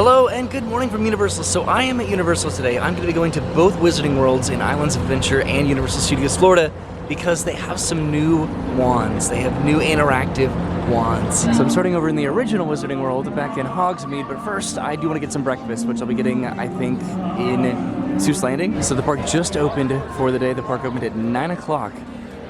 Hello and good morning from Universal. So I am at Universal today. I'm going to be going to both Wizarding Worlds in Islands of Adventure and Universal Studios Florida because they have some new wands. They have new interactive wands. So I'm starting over in the original Wizarding World back in Hogsmeade, but first I do want to get some breakfast, which I'll be getting, I think, in Seuss Landing. So the park just opened for the day. The park opened at 9 o'clock.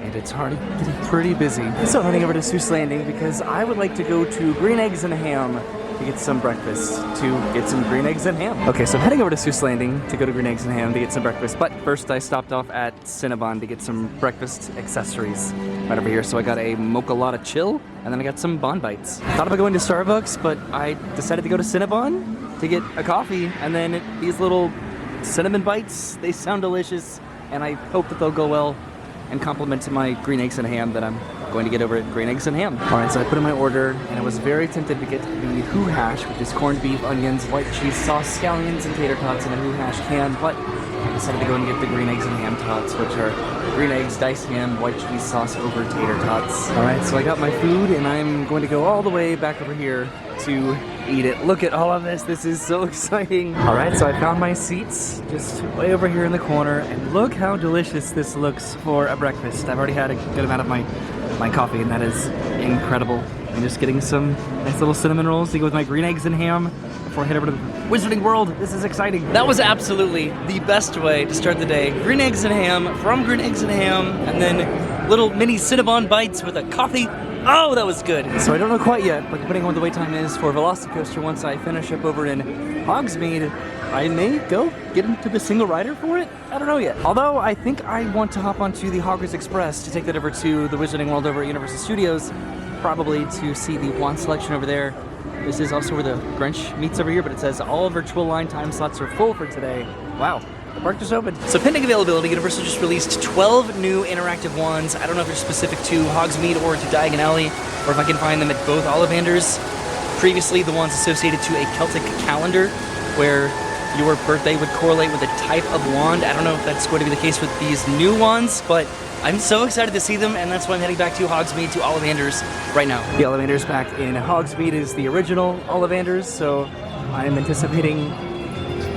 And it's already getting pretty busy. So I'm heading over to Seuss Landing because I would like to go to Green Eggs and Ham to get some breakfast, Okay, so I'm heading over to Seuss Landing to go to Green Eggs and Ham to get some breakfast, but first I stopped off at Cinnabon to get some breakfast accessories right over here. So I got a mocha latte chill, and then I got some Bon Bites. I thought about going to Starbucks, but I decided to go to Cinnabon to get a coffee, and then these little cinnamon bites, they sound delicious, and I hope that they'll go well and complement to my Green Eggs and Ham that I'm going to get over at Green Eggs and Ham. Alright, so I put in my order, and I was very tempted to get the Who Hash, which is corned beef, onions, white cheese sauce, scallions, and tater tots in a Who Hash can, but I decided to go and get the Green Eggs and Ham tots, which are green eggs, diced ham, white cheese sauce over tater tots. Alright, so I got my food, and I'm going to go all the way back over here to eat it. Look at all of this. This is so exciting. Alright, so I found my seats just way over here in the corner, and look how delicious this looks for a breakfast. I've already had a good amount of my coffee, and that is incredible. I'm just getting some nice little cinnamon rolls to go with my Green Eggs and Ham before I head over to the Wizarding World. This is exciting. That was absolutely the best way to start the day. Green Eggs and Ham from Green Eggs and Ham, and then little mini Cinnabon bites with a coffee. Oh, that was good. So I don't know quite yet, but depending on what the wait time is for VelociCoaster, once I finish up over in Hogsmeade, I may go get into the single rider for it. I don't know yet. Although I think I want to hop onto the Hogwarts Express to take that over to the Wizarding World over at Universal Studios, probably to see the wand selection over there. This is also where the Grinch meets over here, but it says all virtual line time slots are full for today. Wow. The park just opened. So pending availability, Universal just released 12 new interactive wands. I don't know if they're specific to Hogsmeade or to Diagon Alley, or if I can find them at both Ollivanders. Previously, the wands associated to a Celtic calendar, where your birthday would correlate with a type of wand. I don't know if that's going to be the case with these new wands, but I'm so excited to see them, and that's why I'm heading back to Hogsmeade, to Ollivanders right now. The Ollivanders back in Hogsmeade is the original Ollivanders, so I'm anticipating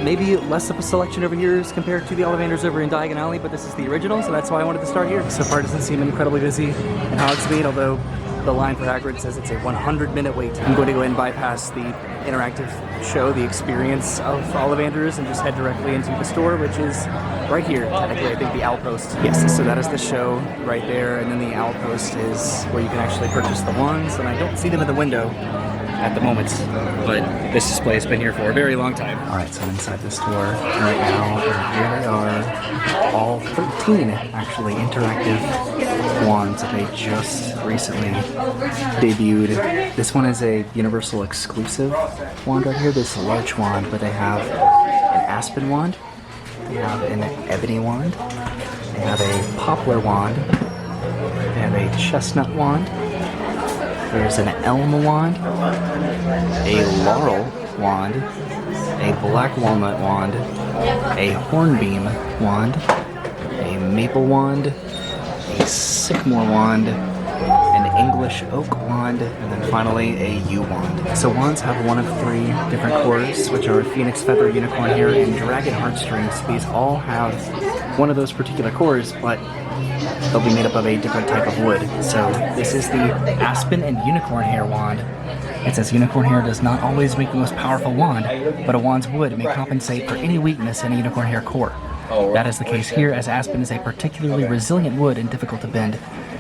maybe less of a selection over here as compared to the Ollivanders over in Diagon Alley, but this is the original, so that's why I wanted to start here. So far it doesn't seem incredibly busy in Hogsmeade, although the line for Hagrid says it's a 100-minute wait. I'm going to go ahead and bypass the interactive show, the experience of Ollivanders, and just head directly into the store, which is right here, technically, I think the Owl Post. Yes, so that is the show right there, and then the Owl Post is where you can actually purchase the wands, and I don't see them in the window at the moment, but this display has been here for a very long time. Alright, so I'm inside the store right now, and here they are, all 13 actually interactive wands that they just recently debuted. This one is a Universal exclusive wand right here, this large wand, but they have an aspen wand, they have an ebony wand, they have a poplar wand, they have a chestnut wand, there's an elm wand, a laurel wand, a black walnut wand, a hornbeam wand, a maple wand, a sycamore wand, an English oak wand, and then finally a yew wand. So wands have one of 3 different cores, which are phoenix feather, unicorn hair, and dragon heartstrings. These all have one of those particular cores, but they'll be made up of a different type of wood. So this is the aspen and unicorn hair wand. It says unicorn hair does not always make the most powerful wand, but a wand's wood may compensate for any weakness in a unicorn hair core. That is the case here, as aspen is a particularly resilient wood and difficult to bend.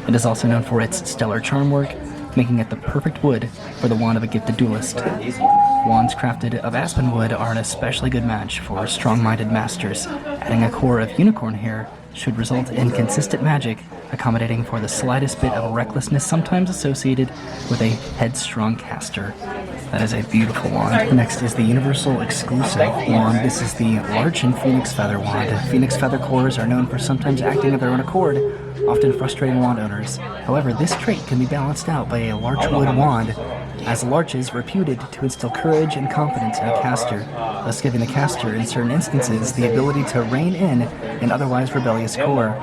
It is also known for its stellar charm work, making it the perfect wood for the wand of a gifted duelist. Wands crafted of aspen wood are an especially good match for strong-minded masters. Adding a core of unicorn hair should result in consistent magic, accommodating for the slightest bit of recklessness sometimes associated with a headstrong caster. That is a beautiful wand. Next is the Universal exclusive wand. This is the Larch and Phoenix Feather wand. Phoenix Feather cores are known for sometimes acting of their own accord, often frustrating wand owners. However, this trait can be balanced out by a larchwood wand, as larch is reputed to instill courage and confidence in a caster, thus giving the caster, in certain instances, the ability to rein in an otherwise rebellious core.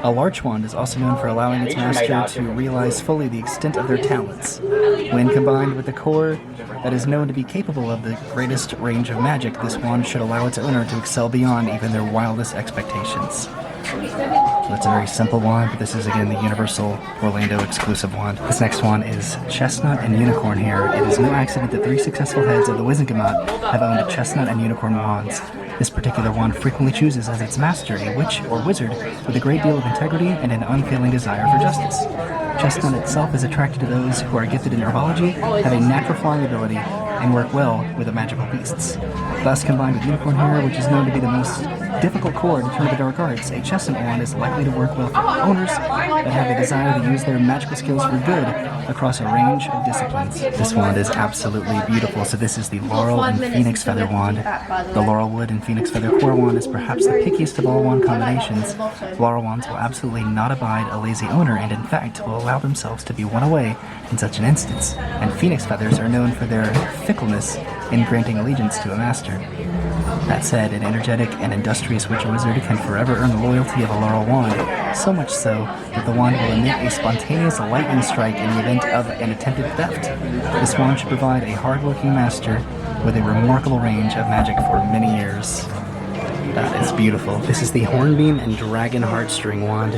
A larch wand is also known for allowing its master to realize fully the extent of their talents. When combined with a core that is known to be capable of the greatest range of magic, this wand should allow its owner to excel beyond even their wildest expectations. So that's a very simple wand, but this is again the Universal Orlando exclusive wand. This next one is Chestnut and Unicorn Hair. It is no accident that 3 successful heads of the Wizengamot have owned Chestnut and Unicorn wands. This particular wand frequently chooses as its master a witch or wizard with a great deal of integrity and an unfailing desire for justice. Chestnut itself is attracted to those who are gifted in herbology, have a natural flying ability, and work well with the magical beasts. Thus, combined with Unicorn Hair, which is known to be the most difficult core to turn to the dark arts, a Chestnut wand is likely to work well for owners that have a desire to use their magical skills for good across a range of disciplines. This wand is absolutely beautiful. So this is the Laurel and Phoenix Feather wand. The Laurel Wood and Phoenix Feather core wand is perhaps the pickiest of all wand combinations. Laurel wands will absolutely not abide a lazy owner, and in fact will allow themselves to be won away in such an instance. And Phoenix Feathers are known for their fickleness in granting allegiance to a master. That said, an energetic and industrious witch or wizard can forever earn the loyalty of a laurel wand, so much so that the wand will emit a spontaneous lightning strike in the event of an attempted theft. This wand should provide a hard-working master with a remarkable range of magic for many years. That is beautiful. This is the Hornbeam and Dragon Heartstring wand.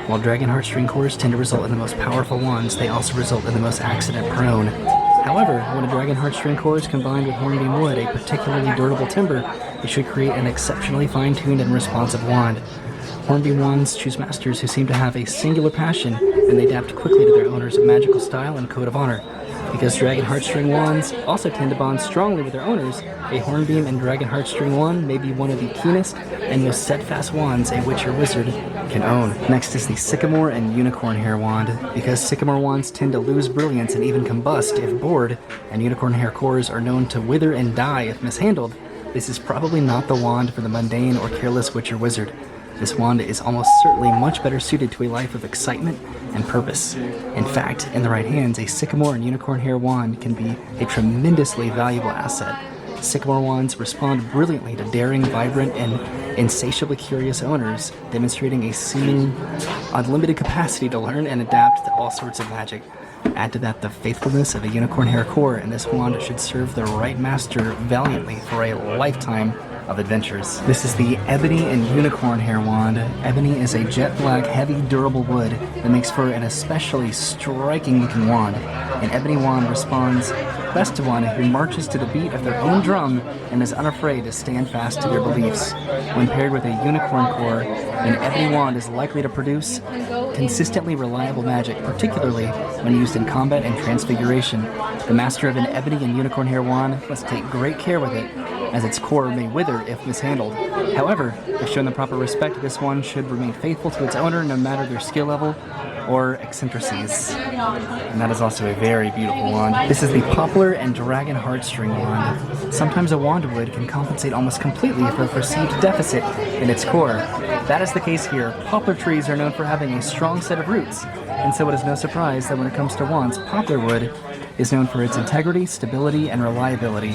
While Dragon Heartstring cores tend to result in the most powerful wands, they also result in the most accident-prone. However, when a Dragon Heartstring core is combined with Hornbeam Wood, a particularly durable timber, it should create an exceptionally fine-tuned and responsive wand. Hornbeam wands choose masters who seem to have a singular passion, and they adapt quickly to their owner's magical style and code of honor. Because Dragon Heartstring wands also tend to bond strongly with their owners, a Hornbeam and Dragon Heartstring wand may be one of the keenest and most steadfast wands a witch or wizard can own. Next is the Sycamore and Unicorn Hair wand. Because Sycamore wands tend to lose brilliance and even combust if bored, and Unicorn Hair cores are known to wither and die if mishandled, this is probably not the wand for the mundane or careless witch or wizard. This wand is almost certainly much better suited to a life of excitement and purpose. In fact, in the right hands, a Sycamore and Unicorn Hair wand can be a tremendously valuable asset. Sycamore wands respond brilliantly to daring, vibrant, and insatiably curious owners, demonstrating a seeming unlimited capacity to learn and adapt to all sorts of magic. Add to that the faithfulness of a Unicorn Hair core, and this wand should serve the right master valiantly for a lifetime of adventures. This is the Ebony and Unicorn Hair wand. Ebony is a jet black, heavy, durable wood that makes for an especially striking looking wand. An ebony wand responds best to one who marches to the beat of their own drum and is unafraid to stand fast to their beliefs. When paired with a unicorn core, an ebony wand is likely to produce consistently reliable magic, particularly when used in combat and transfiguration. The master of an Ebony and Unicorn Hair wand must take great care with it, as its core may wither if mishandled. However, if shown the proper respect, this one should remain faithful to its owner no matter their skill level or eccentricities. And that is also a very beautiful wand. This is the Poplar and Dragon Heartstring wand. Sometimes a wand wood can compensate almost completely for a perceived deficit in its core. That is the case here. Poplar trees are known for having a strong set of roots, and so it is no surprise that when it comes to wands, poplar wood is known for its integrity, stability, and reliability.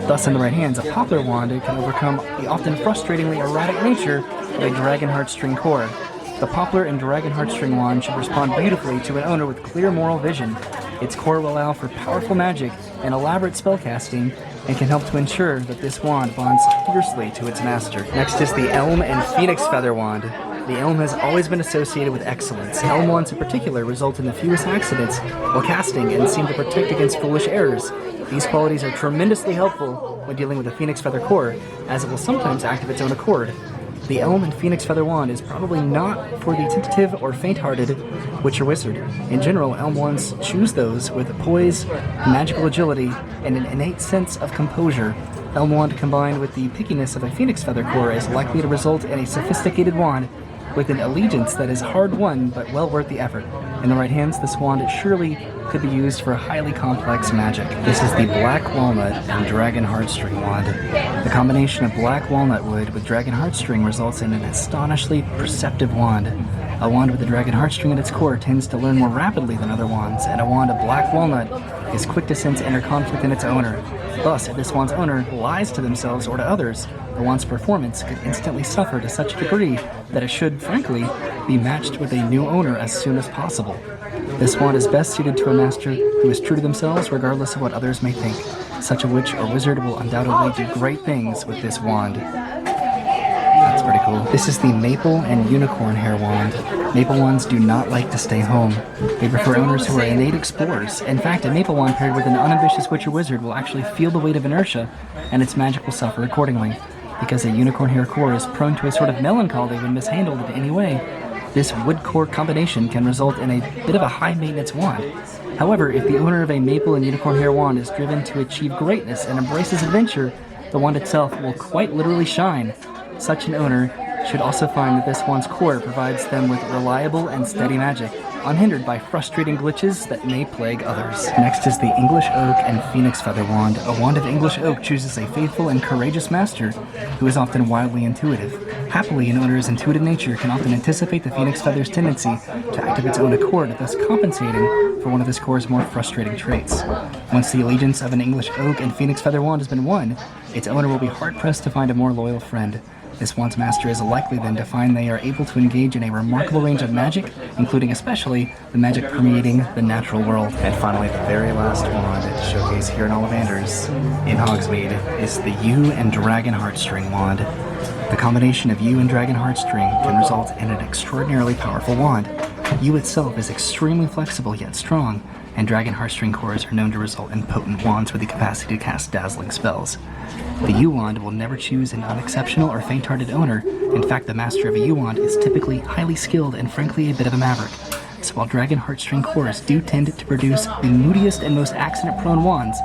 Thus, in the right hands, a poplar wand can overcome the often frustratingly erratic nature of a Dragon Heartstring core. The Poplar and Dragon Heartstring wand should respond beautifully to an owner with clear moral vision. Its core will allow for powerful magic and elaborate spellcasting, and can help to ensure that this wand bonds fiercely to its master. Next is the Elm and Phoenix Feather wand. The elm has always been associated with excellence. Elm wands in particular result in the fewest accidents while casting and seem to protect against foolish errors. These qualities are tremendously helpful when dealing with a Phoenix Feather core, as it will sometimes act of its own accord. The Elm and Phoenix Feather wand is probably not for the tentative or faint-hearted witch or wizard. In general, elm wands choose those with poise, magical agility, and an innate sense of composure. Elm wand combined with the pickiness of a Phoenix Feather core is likely to result in a sophisticated wand with an allegiance that is hard-won but well worth the effort. In the right hands, this wand surely could be used for highly complex magic. This is the Black Walnut and Dragon Heartstring wand. The combination of black walnut wood with dragon heartstring results in an astonishingly perceptive wand. A wand with a dragon heartstring at its core tends to learn more rapidly than other wands, and a wand of black walnut is quick to sense inner conflict in its owner. Thus, if this wand's owner lies to themselves or to others, the wand's performance could instantly suffer to such a degree that it should, frankly, be matched with a new owner as soon as possible. This wand is best suited to a master who is true to themselves regardless of what others may think. Such a witch or wizard will undoubtedly do great things with this wand. That's pretty cool. This is the maple and unicorn hair wand. Maple wands do not like to stay home. They prefer owners who are innate explorers. In fact, a maple wand paired with an unambitious witch or wizard will actually feel the weight of inertia, and its magic will suffer accordingly. Because a unicorn hair core is prone to a sort of melancholy when mishandled in any way, this wood-core combination can result in a bit of a high-maintenance wand. However, if the owner of a maple and unicorn hair wand is driven to achieve greatness and embraces adventure, the wand itself will quite literally shine. Such an owner should also find that this wand's core provides them with reliable and steady magic, unhindered by frustrating glitches that may plague others. Next is the English Oak and Phoenix Feather Wand. A wand of English Oak chooses a faithful and courageous master who is often wildly intuitive. Happily, an owner's intuitive nature can often anticipate the Phoenix Feather's tendency to act of its own accord, thus compensating for one of this core's more frustrating traits. Once the allegiance of an English Oak and Phoenix Feather Wand has been won, its owner will be hard-pressed to find a more loyal friend. This wand's master is likely then to find they are able to engage in a remarkable range of magic, including especially the magic permeating the natural world. And finally, the very last wand to showcase here in Ollivanders in Hogsmeade is the Yew and Dragon Heartstring wand. The combination of Yew and Dragon Heartstring can result in an extraordinarily powerful wand. Yew itself is extremely flexible yet strong, and Dragon Heartstring cores are known to result in potent wands with the capacity to cast dazzling spells. The Yew wand will never choose an unexceptional or faint-hearted owner. In fact, the master of a Yew wand is typically highly skilled and frankly a bit of a maverick. So while Dragon Heartstring cores do tend to produce the moodiest and most accident-prone wands,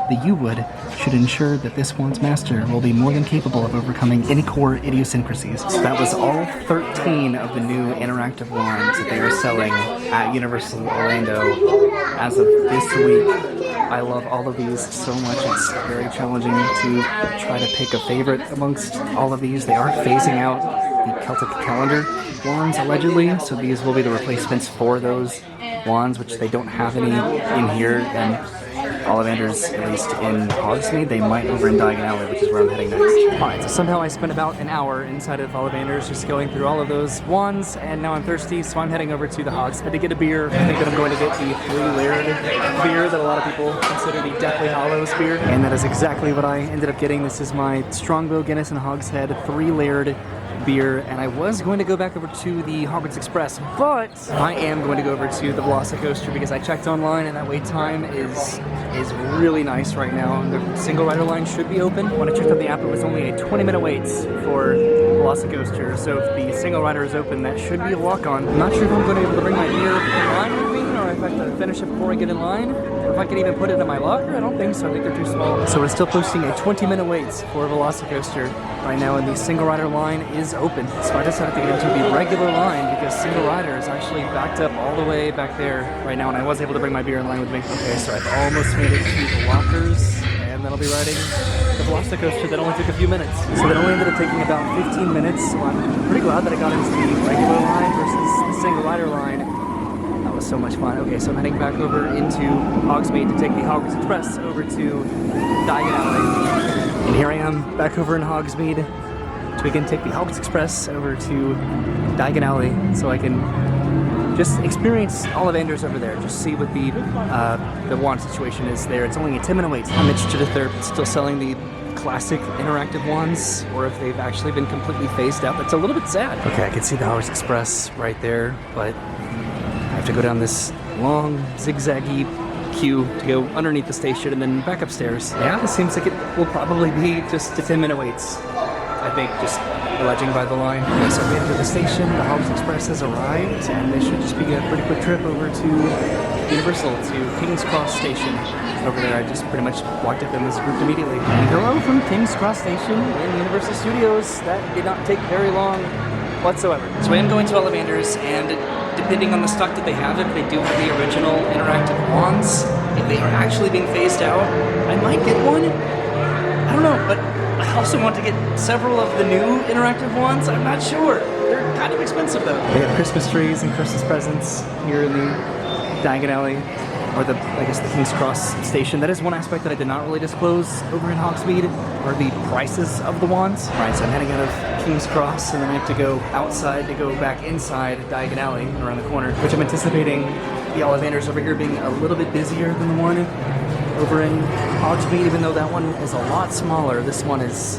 the Yew wood should ensure that this wand's master will be more than capable of overcoming any core idiosyncrasies. So that was all 13 of the new interactive wands that they are selling at Universal Orlando as of this week. I love all of these so much. It's very challenging to try to pick a favorite amongst all of these. They are phasing out the Celtic calendar wands allegedly, so these will be the replacements for those wands, which they don't have any in here. And Ollivanders, at least in Hogsmeade, they might over in Diagon Alley, which is where I'm heading next. Alright, so somehow I spent about an hour inside of Ollivanders just going through all of those wands, and now I'm thirsty, so I'm heading over to the Hogs Head to get a beer. I think that I'm going to get the 3-layered beer that a lot of people consider the Deathly Hallows beer, and that is exactly what I ended up getting. This is my Strongbow Guinness and Hogs Head 3-layered beer, and I was going to go back over to the Hogwarts Express, but I am going to go over to the VelociCoaster because I checked online and that wait time is really nice right now. The single rider line should be open. When I checked on the app, it was only a 20-minute wait for VelociCoaster, so if the single rider is open, that should be a walk-on. I'm not sure if I'm going to be able to bring my beer in line with me, or if I have to finish it before I get in line, or if I can even put it in my locker. I don't think so. I think they're too small. So we're still posting a 20-minute wait for VelociCoaster right now, and the single rider line is open. So I decided to get into the regular line because single rider is actually backed up all the way back there right now, and I was able to bring my beer in line with me. Okay, so I've almost made it to the lockers, and then I'll be riding the VelociCoaster. That only took a few minutes. So that only ended up taking about 15 minutes, so I'm pretty glad that I got into the regular line versus the single rider line. That was so much fun. Okay, so I'm heading back over into Hogsmeade to take the Hogwarts Express over to Diagon Alley. And here I am back over in Hogsmeade so we can take the Hogwarts Express over to Diagon Alley so I can just experience Ollivanders over there, just see what the wand situation is there. It's only a 10-minute wait. I'm interested if they're still selling the classic interactive wands or if they've actually been completely phased out. That's a little bit sad. Okay, I can see the Hogwarts Express right there, but I have to go down this long zigzaggy queue to go underneath the station and then back upstairs. Yeah, it seems like it will probably be just a 10-minute waits. I think, just alleging by the line. Okay, so we entered the station, the Hogwarts Express has arrived, and they should just be a pretty quick trip over to Universal, to King's Cross Station. Over there, I just pretty much walked up in this group immediately. And hello from King's Cross Station in Universal Studios. That did not take very long whatsoever. So I am going to Ollivanders, and depending on the stock that they have, if they do have the original interactive wands, if they are actually being phased out, I might get one. I don't know, but I also want to get several of the new interactive wands. I'm not sure. They're kind of expensive though. They have Christmas trees and Christmas presents here in the Diagon Alley or I guess the King's Cross station. That is one aspect that I did not really disclose over in Hogsmeade, are the prices of the wands. All right, so I'm heading out of King's Cross, and then I have to go outside to go back inside Diagon Alley around the corner, which I'm anticipating the Ollivanders over here being a little bit busier than the one over in Hogsmeade, even though that one is a lot smaller. This one is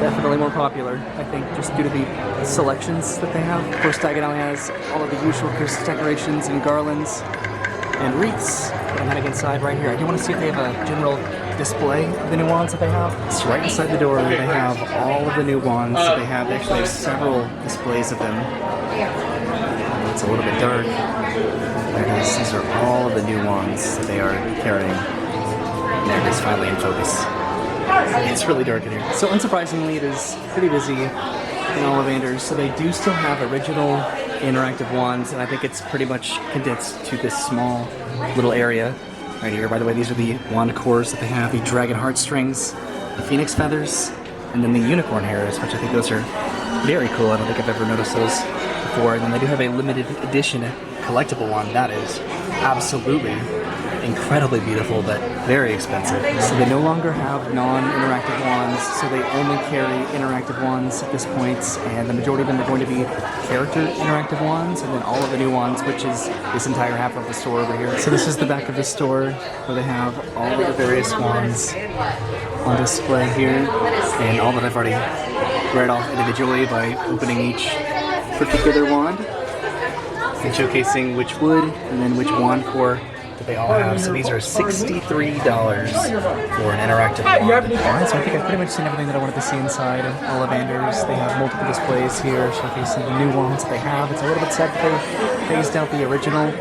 definitely more popular, I think, just due to the selections that they have. Of course, Diagon Alley has all of the usual Christmas decorations and garlands and wreaths. But I'm heading inside right here. I do want to see if they have a general display of the new wands that they have. It's right inside the door. They have all of the new wands that they have. They actually have several displays of them. It's a little bit dark. There it is. These are all of the new wands that they are carrying. There it is, finally in focus. It's really dark in here. So unsurprisingly, it is pretty busy in Ollivanders. So they do still have original interactive wands, and I think it's pretty much condensed to this small little area right here. By the way, these are the wand cores that they have: the dragon heartstrings, the phoenix feathers, and then the unicorn hairs, which I think those are very cool. I don't think I've ever noticed those before. And then they do have a limited edition collectible wand that is absolutely incredibly beautiful, but very expensive. So they no longer have non-interactive wands, so they only carry interactive wands at this point, and the majority of them are going to be character interactive wands, and then all of the new wands, which is this entire half of the store over here. So this is the back of the store, where they have all of the various wands on display here, and all that I've already read off individually by opening each particular wand, and showcasing which wood, and then which wand core that they all have. So these are $63 for an interactive wand. Alright, so I think I've pretty much seen everything that I wanted to see inside Ollivanders. They have multiple displays here showcasing the new wands that they have. It's a little bit sad that they phased out the original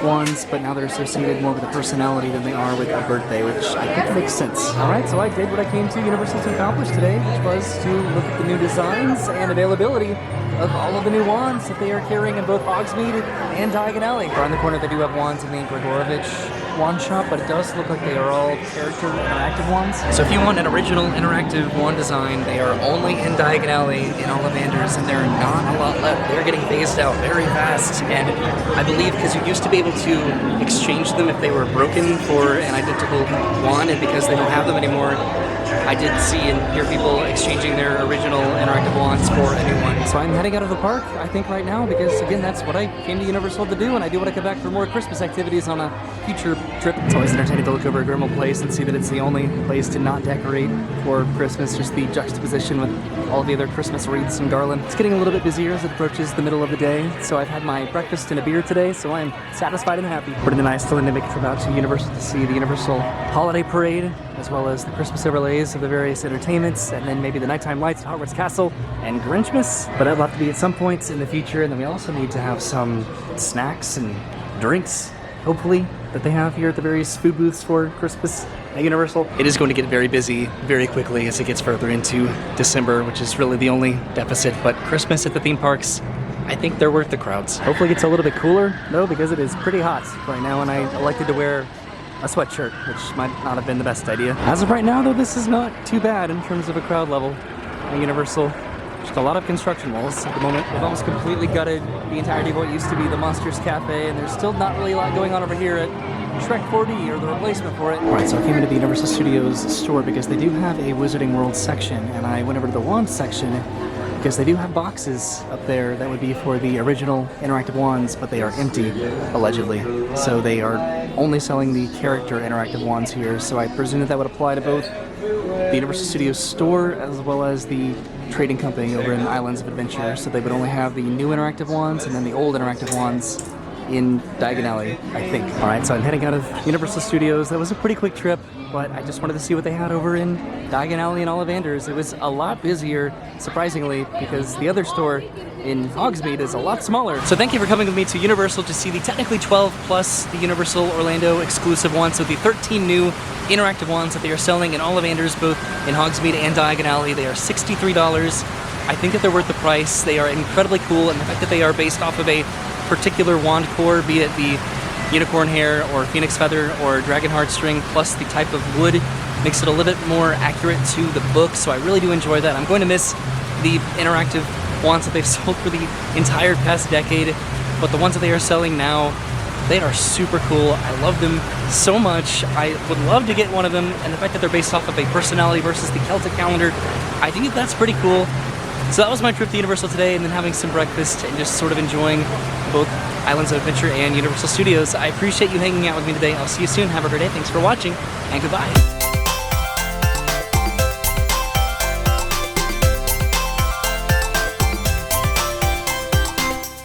ones, but now they're associated more with a personality than they are with a birthday, which I think makes sense. Alright, so I did what I came to Universal to accomplish today, which was to look at the new designs and availability of all of the new wands that they are carrying in both Hogsmeade and Diagon Alley. Around the corner they do have wands in the Gregorovich wand shop, but it does look like they are all character interactive wands. So if you want an original interactive wand design, they are only in Diagon Alley in Ollivanders, and there are not a lot left. They're getting phased out very fast, and I believe because you used to be able to exchange them if they were broken for an identical wand, and because they don't have them anymore, I did see and hear people exchanging their original interactive wands for a new one. So I'm heading out of the park, I think, right now, because again, that's what I came to Universal to do, and I do want to come back for more Christmas activities on a future trip. It's always entertaining to look over at Grimmauld Place and see that it's the only place to not decorate for Christmas, just the juxtaposition with all of the other Christmas wreaths and garland. It's getting a little bit busier as it approaches the middle of the day, so I've had my breakfast and a beer today, so I'm satisfied and happy. Brendan and I still need to make a trip out to Universal to see the Universal Holiday Parade, as well as the Christmas overlays of the various entertainments, and then maybe the nighttime lights at Hogwarts Castle and Grinchmas. But that'll have to be at some point in the future, and then we also need to have some snacks and drinks, hopefully, that they have here at the various food booths for Christmas at Universal. It is going to get very busy very quickly as it gets further into December, which is really the only deficit, but Christmas at the theme parks, I think they're worth the crowds. Hopefully it gets a little bit cooler, though, because it is pretty hot right now, and I elected to wear a sweatshirt, which might not have been the best idea. As of right now, though, this is not too bad in terms of a crowd level at Universal. Just a lot of construction walls at the moment. They've almost completely gutted the entirety of what used to be the Monsters Cafe, and there's still not really a lot going on over here at Shrek 4D, or the replacement for it. Alright, so I came into the Universal Studios store because they do have a Wizarding World section, and I went over to the wand section because they do have boxes up there that would be for the original interactive wands, but they are empty, allegedly. So they are only selling the character interactive wands here, so I presume that would apply to both the Universal Studios store as well as the trading company over in Islands of Adventure. So they would only have the new interactive wands and then the old interactive wands in Diagon Alley, I think. Alright, so I'm heading out of Universal Studios. That was a pretty quick trip, but I just wanted to see what they had over in Diagon Alley and Ollivanders. It was a lot busier, surprisingly, because the other store in Hogsmeade is a lot smaller. So thank you for coming with me to Universal to see the technically 12 plus the Universal Orlando exclusive ones. So the 13 new interactive ones that they are selling in Ollivanders, both in Hogsmeade and Diagon Alley. They are $63. I think that they're worth the price. They are incredibly cool, and the fact that they are based off of a particular wand core, be it the unicorn hair or phoenix feather or dragon heartstring, plus the type of wood, makes it a little bit more accurate to the book. So I really do enjoy that. I'm going to miss the interactive wands that they've sold for the entire past decade, but the ones that they are selling now They are super cool. I love them so much. I would love to get one of them, and the fact that they're based off of a personality versus the Celtic calendar, I think that's pretty cool. So that was my trip to Universal today, and then having some breakfast and just sort of enjoying both Islands of Adventure and Universal Studios. I appreciate you hanging out with me today. I'll see you soon. Have a great day. Thanks for watching, and goodbye.